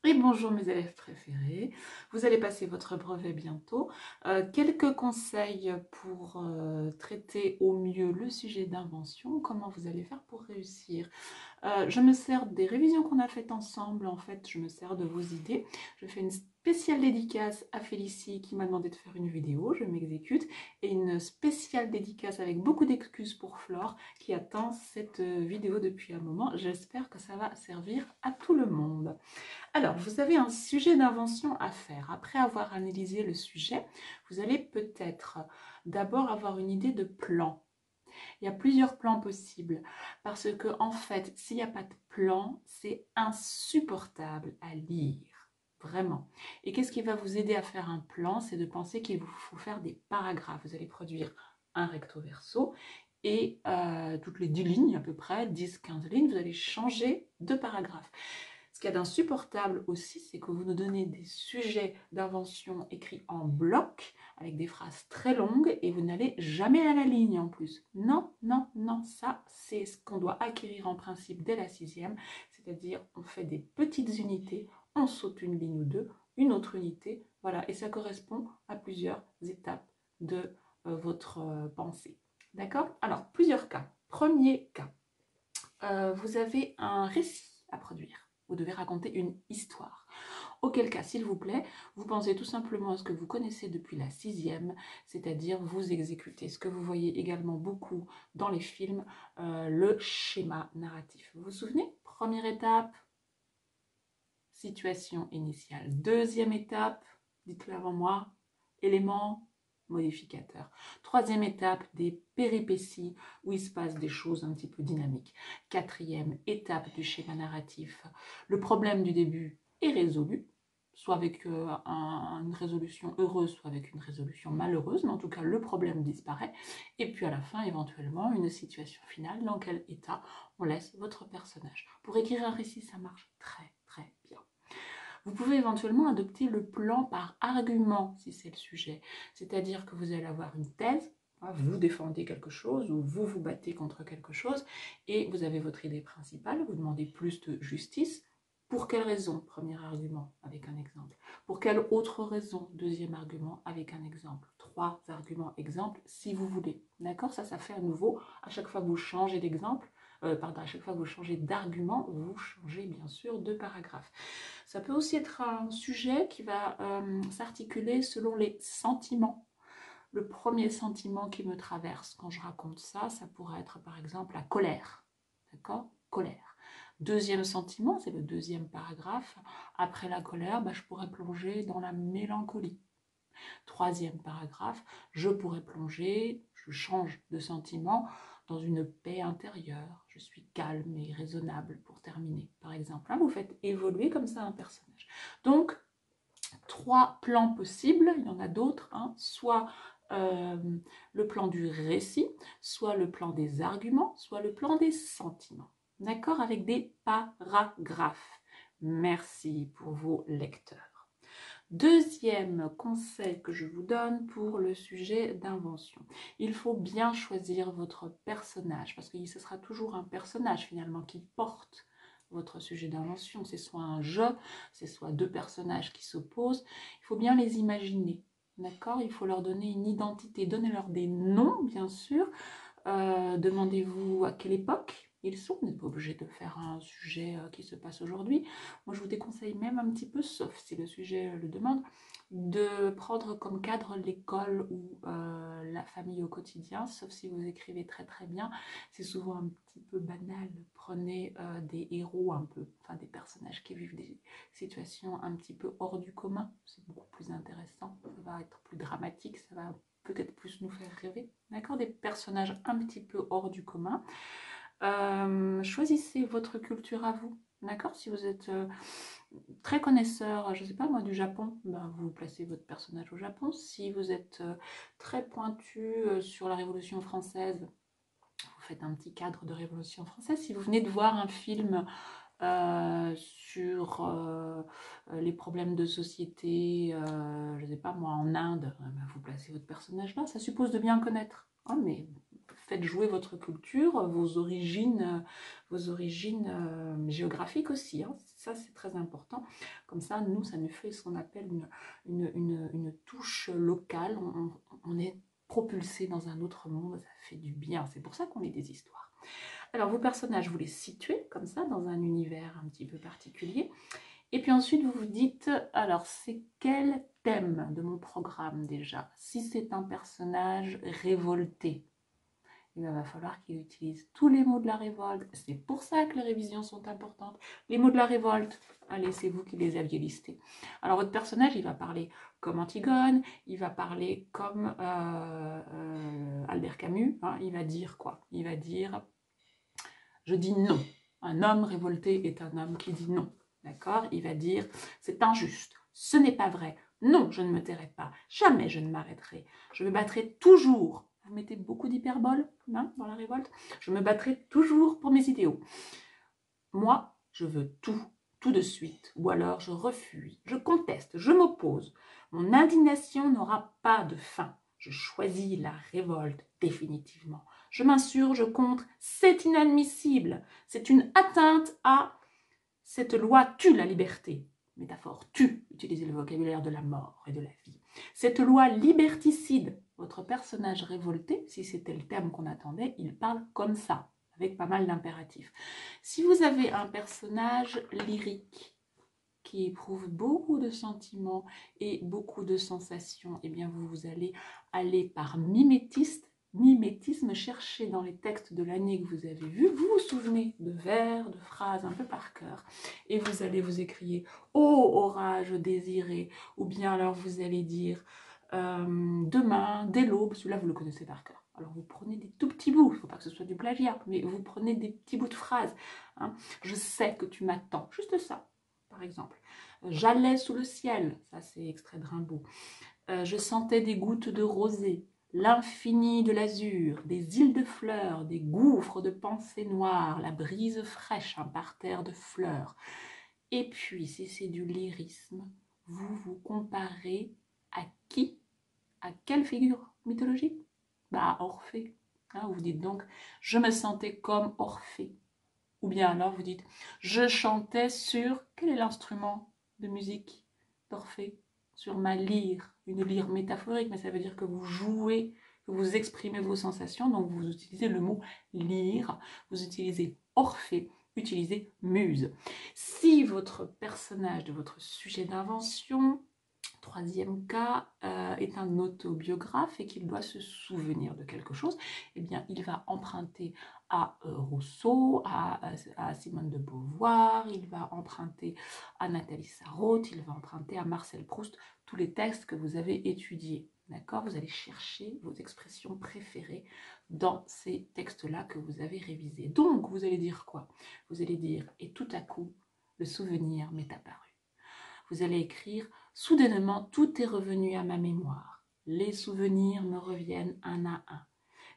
Et bonjour mes élèves préférés, vous allez passer votre brevet bientôt. Quelques conseils pour traiter au mieux le sujet d'invention, comment vous allez faire pour réussir. Je me sers des révisions qu'on a faites ensemble, en fait je me sers de vos idées. Je fais une spéciale dédicace à Félicie qui m'a demandé de faire une vidéo, je m'exécute, et une spéciale dédicace avec beaucoup d'excuses pour Flore qui attend cette vidéo depuis un moment. J'espère que ça va servir à tout le monde. Alors, vous avez un sujet d'invention à faire. Après avoir analysé le sujet, vous allez peut-être d'abord avoir une idée de plan. Il y a plusieurs plans possibles parce que, en fait, s'il n'y a pas de plan, c'est insupportable à lire. Vraiment. Et qu'est-ce qui va vous aider à faire un plan? C'est de penser qu'il vous faut faire des paragraphes. Vous allez produire un recto verso et toutes les 10 lignes à peu près, 10-15 lignes, vous allez changer de paragraphe. Ce qu'il y a d'insupportable aussi, c'est que vous nous donnez des sujets d'invention écrits en bloc, avec des phrases très longues, et vous n'allez jamais à la ligne en plus. Non, non, non, ça, c'est ce qu'on doit acquérir en principe dès la sixième, c'est-à-dire on fait des petites unités, on saute une ligne ou deux, une autre unité, voilà, et ça correspond à plusieurs étapes de votre pensée. D'accord? Alors, plusieurs cas. Premier cas, vous avez un récit à produire. Vous devez raconter une histoire. Auquel cas, s'il vous plaît, vous pensez tout simplement à ce que vous connaissez depuis la sixième, c'est-à-dire vous exécutez. Ce que vous voyez également beaucoup dans les films, le schéma narratif. Vous vous souvenez? Première étape, situation initiale. Deuxième étape, dites-le avant moi, élément modificateur. Troisième étape, des péripéties où il se passe des choses un petit peu dynamiques. Quatrième étape du schéma narratif, le problème du début est résolu, soit avec une résolution heureuse, soit avec une résolution malheureuse, mais en tout cas le problème disparaît. Et puis à la fin, éventuellement, une situation finale dans quel état on laisse votre personnage. Pour écrire un récit, ça marche très très bien. Vous pouvez éventuellement adopter le plan par argument si c'est le sujet. C'est-à-dire que vous allez avoir une thèse, vous défendez quelque chose ou vous vous battez contre quelque chose et vous avez votre idée principale, vous demandez plus de justice. Pour quelle raison? Premier argument avec un exemple. Pour quelle autre raison? Deuxième argument avec un exemple. Trois arguments exemples si vous voulez. D'accord? Ça fait à nouveau, à chaque fois que vous changez d'exemple, à chaque fois que vous changez d'argument, vous changez bien sûr de paragraphe. Ça peut aussi être un sujet qui va s'articuler selon les sentiments. Le premier sentiment qui me traverse quand je raconte ça, ça pourrait être par exemple la colère. D'accord? Colère. Deuxième sentiment, c'est le deuxième paragraphe. Après la colère, je pourrais plonger dans la mélancolie. Troisième paragraphe, je pourrais plonger, je change de sentiment dans une paix intérieure. Je suis calme et raisonnable pour terminer, par exemple. Vous faites évoluer comme ça un personnage. Donc, trois plans possibles, il y en a d'autres, soit le plan du récit, soit le plan des arguments, soit le plan des sentiments. D'accord? Avec des paragraphes. Merci pour vos lecteurs. Deuxième conseil que je vous donne pour le sujet d'invention. Il faut bien choisir votre personnage parce que ce sera toujours un personnage finalement qui porte votre sujet d'invention. C'est soit un jeu, c'est soit deux personnages qui s'opposent. Il faut bien les imaginer. D'accord? Il faut leur donner une identité. Donnez-leur des noms, bien sûr. Demandez-vous à quelle époque ils sont. Vous n'êtes pas obligé de faire un sujet qui se passe aujourd'hui. Moi, je vous déconseille même un petit peu, sauf si le sujet le demande, de prendre comme cadre l'école ou la famille au quotidien, sauf si vous écrivez très très bien. C'est souvent un petit peu banal. Prenez des héros un peu, enfin des personnages qui vivent des situations un petit peu hors du commun. C'est beaucoup plus intéressant. Ça va être plus dramatique, ça va peut-être plus nous faire rêver. D'accord? Des personnages un petit peu hors du commun. Choisissez votre culture à vous. D'accord? Si vous êtes très connaisseur, je ne sais pas moi, du Japon, vous placez votre personnage au Japon. Si vous êtes très pointu sur la Révolution française, vous faites un petit cadre de Révolution française. Si vous venez de voir un film sur les problèmes de société, je ne sais pas moi, en Inde, vous placez votre personnage là. Ça suppose de bien connaître. Oh, mais faites jouer votre culture, vos origines géographiques aussi. Hein. Ça, c'est très important. Comme ça, nous, ça nous fait ce qu'on appelle une touche locale. On est propulsé dans un autre monde, ça fait du bien. C'est pour ça qu'on lit des histoires. Alors, vos personnages, vous les situez comme ça, dans un univers un petit peu particulier. Et puis ensuite, vous vous dites, alors, c'est quel thème de mon programme déjà? Si c'est un personnage révolté, il va falloir qu'il utilise tous les mots de la révolte. C'est pour ça que les révisions sont importantes. Les mots de la révolte, allez, c'est vous qui les aviez listés. Alors, votre personnage, il va parler comme Antigone, il va parler comme Albert Camus. Hein, il va dire quoi? Il va dire, je dis non. Un homme révolté est un homme qui dit non. D'accord? Il va dire, c'est injuste, ce n'est pas vrai, non, je ne me tairai pas, jamais je ne m'arrêterai, je me battrai toujours. Vous mettez beaucoup d'hyperbole hein, dans la révolte. Je me battrai toujours pour mes idéaux. Moi, je veux tout de suite, ou alors je refuse, je conteste, je m'oppose. Mon indignation n'aura pas de fin. Je choisis la révolte définitivement. Je m'insurge contre, c'est inadmissible. C'est une atteinte à cette loi tue la liberté. Métaphore, tue, utilisez le vocabulaire de la mort et de la vie. Cette loi liberticide, votre personnage révolté, si c'était le terme qu'on attendait, il parle comme ça, avec pas mal d'impératifs. Si vous avez un personnage lyrique qui éprouve beaucoup de sentiments et beaucoup de sensations, eh bien vous allez aller par mimétisme, chercher dans les textes de l'année que vous avez vus, vous vous souvenez de vers, de phrases un peu par cœur, et vous allez vous écrier « Ô orage désiré » ou bien alors vous allez dire demain, dès l'aube, celui-là vous le connaissez par cœur. Alors vous prenez des tout petits bouts, il ne faut pas que ce soit du plagiat, mais vous prenez des petits bouts de phrases. Hein. Je sais que tu m'attends, juste ça, par exemple. J'allais sous le ciel, ça c'est extrait de Rimbaud. Je sentais des gouttes de rosée, l'infini de l'azur, des îles de fleurs, des gouffres de pensées noires, la brise fraîche, un parterre de fleurs. Et puis, si c'est du lyrisme, vous vous comparez à qui? À quelle figure mythologique? Bah, Orphée. Hein, vous dites donc, je me sentais comme Orphée. Ou bien alors vous dites, je chantais sur, quel est l'instrument de musique d'Orphée? Sur ma lyre, une lyre métaphorique, mais ça veut dire que vous jouez, que vous exprimez vos sensations, donc vous utilisez le mot lyre, vous utilisez Orphée, utilisez muse. Si votre personnage de votre sujet d'invention, troisième cas, est un autobiographe et qu'il doit se souvenir de quelque chose, eh bien, il va emprunter à Rousseau, à Simone de Beauvoir, il va emprunter à Nathalie Sarraute, il va emprunter à Marcel Proust, tous les textes que vous avez étudiés. D'accord? Vous allez chercher vos expressions préférées dans ces textes-là que vous avez révisés. Donc, vous allez dire quoi? Vous allez dire « Et tout à coup, le souvenir m'est apparu ». Vous allez écrire « Soudainement, tout est revenu à ma mémoire. Les souvenirs me reviennent un à un.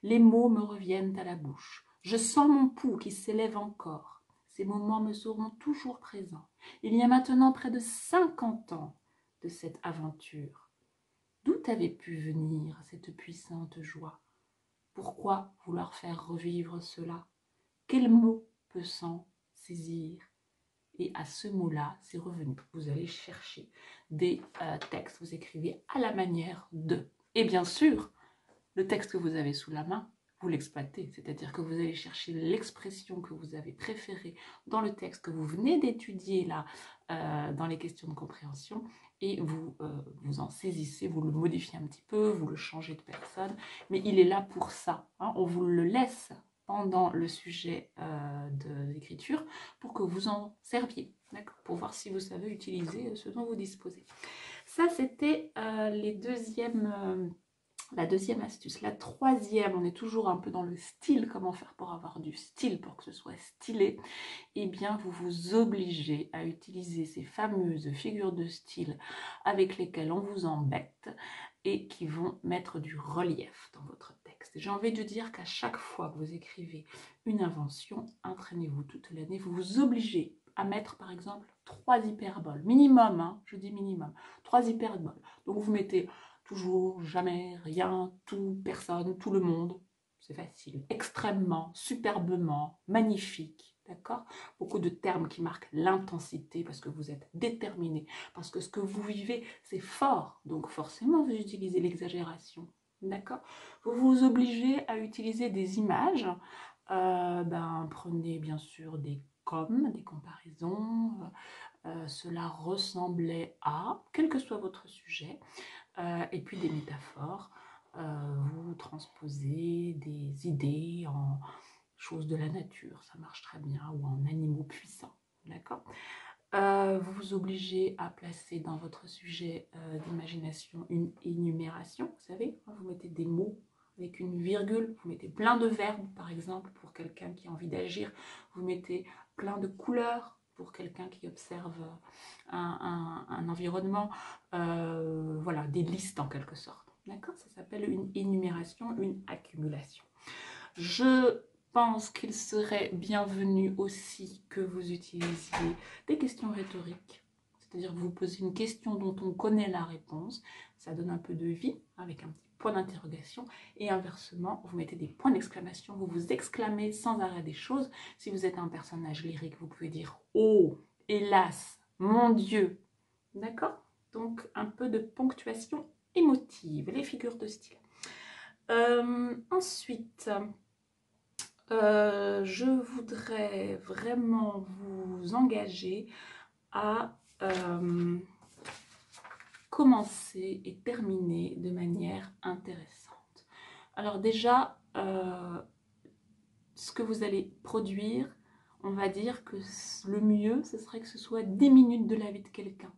Les mots me reviennent à la bouche. Je sens mon pouls qui s'élève encore. Ces moments me seront toujours présents. Il y a maintenant près de 50 ans de cette aventure. D'où avait pu venir cette puissante joie? Pourquoi vouloir faire revivre cela? Quel mot peut s'en saisir? Et à ce mot-là, c'est revenu. Vous allez chercher des textes, vous écrivez à la manière de. Et bien sûr, le texte que vous avez sous la main, vous l'exploitez. C'est-à-dire que vous allez chercher l'expression que vous avez préférée dans le texte que vous venez d'étudier là, dans les questions de compréhension, et vous en saisissez, vous le modifiez un petit peu, vous le changez de personne, mais il est là pour ça. Hein, on vous le laisse pendant le sujet de l'écriture pour que vous en serviez, pour voir si vous savez utiliser ce dont vous disposez. Ça, c'était la deuxième astuce. La troisième, on est toujours un peu dans le style, comment faire pour avoir du style, pour que ce soit stylé. Eh bien, vous vous obligez à utiliser ces fameuses figures de style avec lesquelles on vous embête et qui vont mettre du relief dans votre texte. J'ai envie de dire qu'à chaque fois que vous écrivez une invention, entraînez-vous toute l'année, vous vous obligez à mettre par exemple 3 hyperboles, minimum, hein, je dis minimum, 3 hyperboles. Donc vous mettez toujours, jamais, rien, tout, personne, tout le monde. c'est facile. Extrêmement, superbement, magnifique, d'accord? Beaucoup de termes qui marquent l'intensité parce que vous êtes déterminé, parce que ce que vous vivez, c'est fort. Donc forcément, vous utilisez l'exagération, d'accord? Vous vous obligez à utiliser des images. Prenez bien sûr des des comparaisons. Cela ressemblait à, quel que soit votre sujet, et puis des métaphores. Vous transposez des idées en choses de la nature, ça marche très bien, ou en animaux puissants, d'accord? Vous vous obligez à placer dans votre sujet d'imagination une énumération, vous savez, vous mettez des mots avec une virgule, vous mettez plein de verbes, par exemple, pour quelqu'un qui a envie d'agir, vous mettez plein de couleurs pour quelqu'un qui observe un environnement, voilà, des listes en quelque sorte, d'accord? Ça s'appelle une énumération, une accumulation. Je pense qu'il serait bienvenu aussi que vous utilisiez des questions rhétoriques, c'est-à-dire que vous posez une question dont on connaît la réponse, ça donne un peu de vie avec un petit point d'interrogation, et inversement, vous mettez des points d'exclamation, vous vous exclamez sans arrêt des choses. Si vous êtes un personnage lyrique, vous pouvez dire « Oh, hélas, mon Dieu !» D'accord? Donc, un peu de ponctuation émotive, les figures de style. Ensuite, je voudrais vraiment vous engager à commencer et terminer de manière intéressante. Alors déjà, ce que vous allez produire, on va dire que le mieux, ce serait que ce soit 10 minutes de la vie de quelqu'un.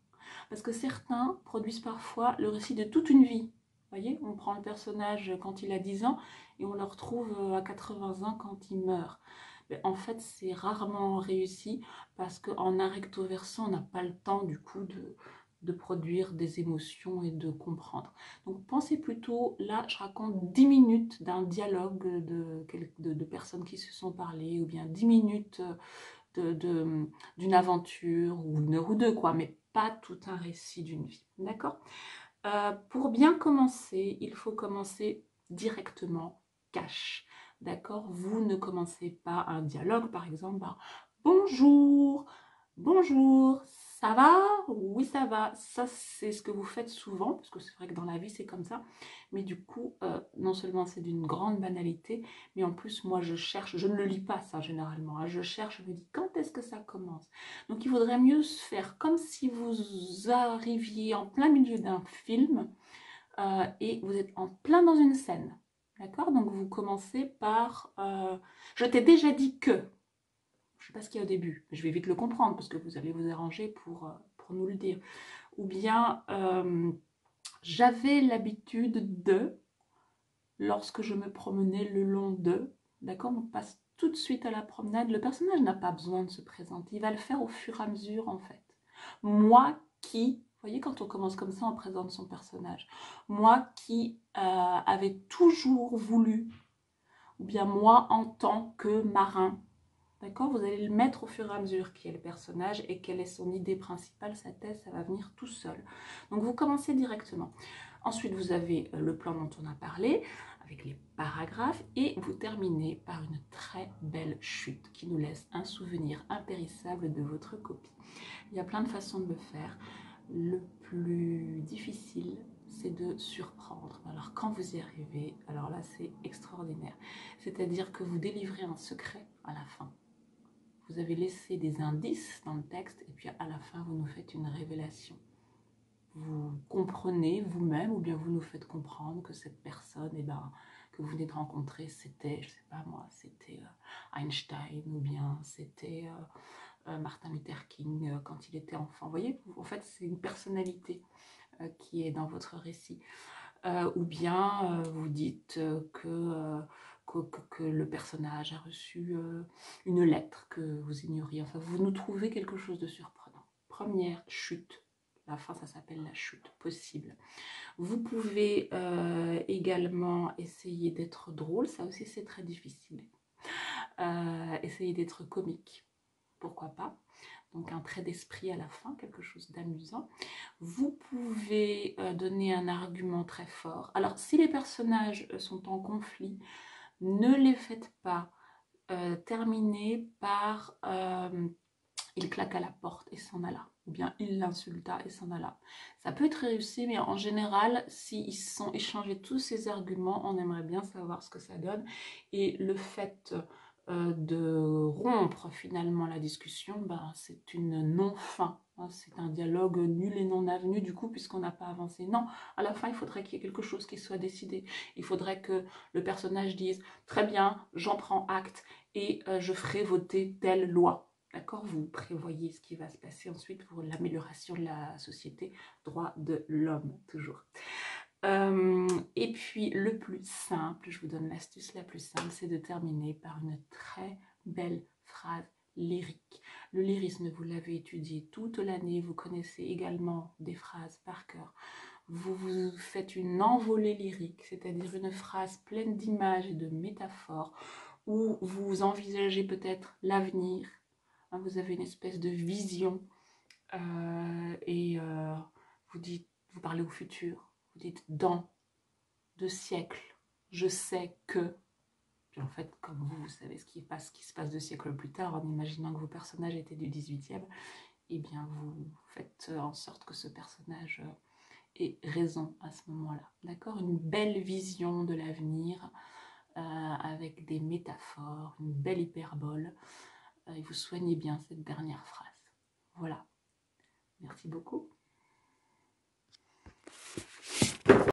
Parce que certains produisent parfois le récit de toute une vie. Vous voyez, on prend le personnage quand il a 10 ans et on le retrouve à 80 ans quand il meurt. Mais en fait, c'est rarement réussi parce qu'en un recto verso, on n'a pas le temps du coup de produire des émotions et de comprendre. Donc pensez plutôt, là je raconte 10 minutes d'un dialogue de personnes qui se sont parlé, ou bien 10 minutes d'une aventure, ou une heure ou deux, quoi, mais pas tout un récit d'une vie, d'accord? Pour bien commencer, il faut commencer directement cash, d'accord? Vous ne commencez pas un dialogue, par exemple, par bonjour, bonjour, ça va? Oui, ça va. Ça, c'est ce que vous faites souvent, parce que c'est vrai que dans la vie, c'est comme ça. Mais du coup, non seulement c'est d'une grande banalité, mais en plus, moi, je cherche, je ne le lis pas ça généralement, hein, je cherche, je me dis, quand est-ce que ça commence? Donc, il vaudrait mieux se faire comme si vous arriviez en plein milieu d'un film et vous êtes en plein dans une scène. D'accord? Donc, vous commencez par je t'ai déjà dit que. Je ne sais pas ce qu'il y a au début, je vais vite le comprendre parce que vous allez vous arranger pour nous le dire. Ou bien, j'avais l'habitude de, lorsque je me promenais le long de, d'accord, on passe tout de suite à la promenade. Le personnage n'a pas besoin de se présenter, il va le faire au fur et à mesure en fait. Moi qui, vous voyez, quand on commence comme ça, on présente son personnage. Moi qui avais toujours voulu, ou bien moi en tant que marin, d'accord? Vous allez le mettre au fur et à mesure qui est le personnage et quelle est son idée principale, sa thèse, ça va venir tout seul. Donc vous commencez directement. Ensuite, vous avez le plan dont on a parlé, avec les paragraphes, et vous terminez par une très belle chute qui nous laisse un souvenir impérissable de votre copie. Il y a plein de façons de le faire. Le plus difficile, c'est de surprendre. Alors quand vous y arrivez, alors là c'est extraordinaire. C'est-à-dire que vous délivrez un secret à la fin. Vous avez laissé des indices dans le texte et puis à la fin vous nous faites une révélation. Vous comprenez vous-même ou bien vous nous faites comprendre que cette personne que vous venez de rencontrer, c'était, je sais pas moi, c'était Einstein, ou bien c'était Martin Luther King quand il était enfant. Vous voyez, en fait c'est une personnalité qui est dans votre récit. Ou bien vous dites que le personnage a reçu une lettre que vous ignoriez. Enfin, vous nous trouvez quelque chose de surprenant. Première chute. La fin, ça s'appelle la chute possible. Vous pouvez également essayer d'être drôle. Ça aussi, c'est très difficile. Essayer d'être comique. Pourquoi pas? Donc un trait d'esprit à la fin, quelque chose d'amusant. Vous pouvez donner un argument très fort. Alors si les personnages sont en conflit, Ne les faites pas terminer par il claqua la porte et s'en alla, ou bien il l'insulta et s'en alla. Ça peut être réussi, mais en général, s'ils sont échangés tous ces arguments, on aimerait bien savoir ce que ça donne. Et le fait de rompre finalement la discussion, ben, c'est une non-fin. Hein, c'est un dialogue nul et non avenu du coup, puisqu'on n'a pas avancé. Non, à la fin, il faudrait qu'il y ait quelque chose qui soit décidé. Il faudrait que le personnage dise « Très bien, j'en prends acte et je ferai voter telle loi ». D'accord? Vous prévoyez ce qui va se passer ensuite pour l'amélioration de la société, droit de l'homme, toujours. Et puis, le plus simple, je vous donne l'astuce la plus simple, c'est de terminer par une très belle phrase lyrique. Le lyrisme, vous l'avez étudié toute l'année, vous connaissez également des phrases par cœur. Vous faites une envolée lyrique, c'est-à-dire une phrase pleine d'images et de métaphores, où vous envisagez peut-être l'avenir. Hein, vous avez une espèce de vision et vous parlez au futur. Vous dites dans 2 siècles, je sais que. Puis en fait, comme vous savez ce qui se passe 2 siècles plus tard, en imaginant que vos personnages étaient du 18e, eh bien vous faites en sorte que ce personnage ait raison à ce moment-là. D'accord? Une belle vision de l'avenir avec des métaphores, une belle hyperbole. Et vous soignez bien cette dernière phrase. Voilà. Merci beaucoup.